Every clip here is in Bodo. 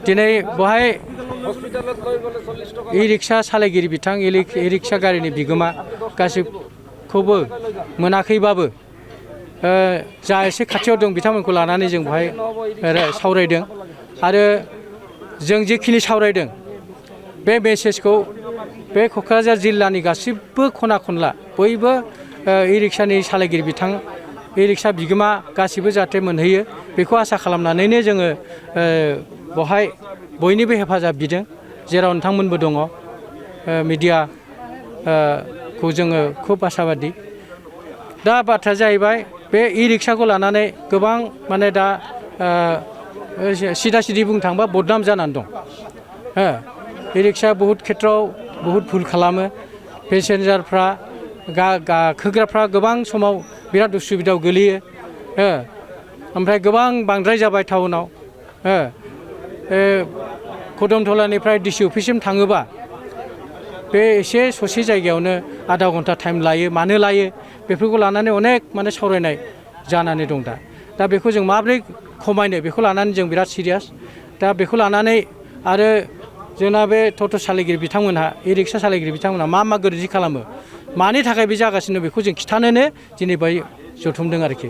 दिनै बहाय इ-रिक्सा सालायगिरि बिथां इ-रिक्सा गारिनि बिगोमा गासिबखौबो मोनाखैबाबो जा एसे खाथियाव दं बिथांमोनखौ लानानै जों बहाय सावरायदों आरो जों जेखिनि सावरायदों बे मेसेजखौ बे क'क्राझार जिल्लानि गासिबो खना खनला बयबो इ-रिक्सानि सालायगिरि बिथां इ-रिक्सा बिगोमा गासिबो जाहाथे मोनहैयो बेखौ आसा खालामनानैनो जोङो बहाय बयनिबो हेफाजाब बिदों जेराव नोंथांमोनबो दङ मिडिया खौ जोङो खुब आसाबादि दा बाथ्राया जाहैबाय बे इ-रिक्साखौ लानानै गोबां माने दा सिदा सिदि बुंनो थाङोबा बदनाम जानानै दं इ-रिक्सा बहुद खेथ्रआव बहुद भुल खालामो पेसेन्जारफ्रा गाखोग्राफ्रा गोबां समाव बिराद उसुबिदायाव गोलैयो ओमफ्राय गोबां बांद्राय जाबाय टाउनाव कदमथलानिफ्राय डिसि अफिससिम थाङोबा बे एसे ससे जायगायावनो आधा घन्टा टाइम लायो मानो लायो बेफोरखौ लानानै अनेक माने सावरायनाय जानानै दं दा बेखौ जों माबोरै खमायनो बेखौ लानानै जों बिराद सिरियास दा बेखौ लानानै आरो जोंना बे टट' सालायगिरि बिथांमोनहा इ-रिक्सा सालायगिरि बिथांमोनहा मा गोरोन्थि खालामो मानि थाखाय बे जागासिनो बेखौ जों खिथानोनो दिनै बेहाय जथुमदों आरोखि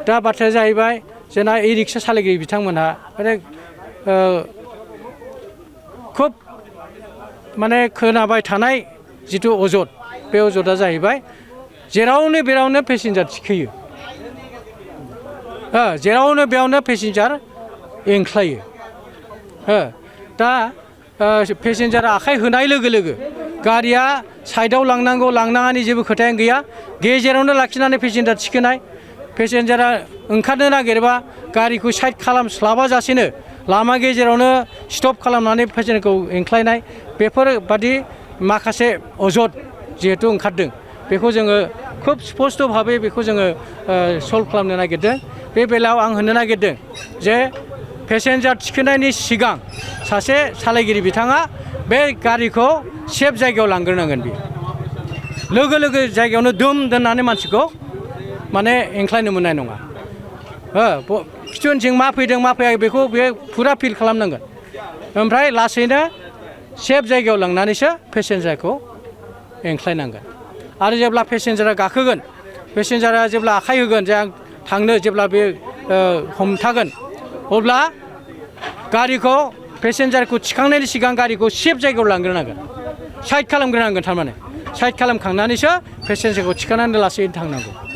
दा बाथ्राया जाहैबाय जोंना इ-रिक्सा सालायगिरि बिथांमोनहा माने खुब माने खोनाबाय थानाय जिथु अजद बे अजदा जाहैबाय जेरावनो बेरावनो पेसेन्जार थिखोयो जेरावनो बेयावनो पेसेन्जार एंख्लायो दा पेसेन्जारा आखाइ होनाय लोगो लोगो गारिया साइडआव लांनांगौ लांनाङानि जेबो खोथायानो गैया गेजेरावनो लाखिनानै पेसेन्जार थिखोनाय पेसेन्जारा ओंखारनो नागिरबा गारिखौ साइड खालामस्लाबाजासेनो लामा गेजेरावनो स्टप खालामनानै पेसेन्जारखौ एंख्लायनाय बेफोरबादि माखासे अजद जिहेतु ओंखारदों बेखौ जोङो खुब स्पस्त' भाबै बेखौ जोङो सल्भ खालामनो नागिरदों बे बेलायाव आं होननो नागिरदों जे पेसेन्जार थिखोनायनि सिगां सासे सालायगिरि बिथाङा बे गारिखौ सेफ जायगायाव लांग्रोनांगोन बियो लोगो लोगो जायगायावनो दोम दोननानै मानसिखौ माने एंख्लायनो मोननाय नङा खिथु मा फैदों मा फैयाखै बेखौ बे फुरा फिल खालामनांगोन ओमफ्राय लासैनो सेफ जायगायाव लांनानैसो पेसेन्जारखौ एंख्लायनांगोन आरो जेब्ला पेसेन्जारा गाखोगोन पेसेन्जारा जेब्ला आखाइ होगोन जे आं थांनो जेब्ला बे हमथागोन अब्ला गारिखौ पेसेन्जारखौ थिखांनायनि सिगां गारिखौ सेफ जायगायाव लांग्रोनांगोन साइड खालामग्रोनांगोन थारमाने साइड खालामखांनानैसो पेसेन्जारखौ थिखांनानै लासैनो थांनांगौ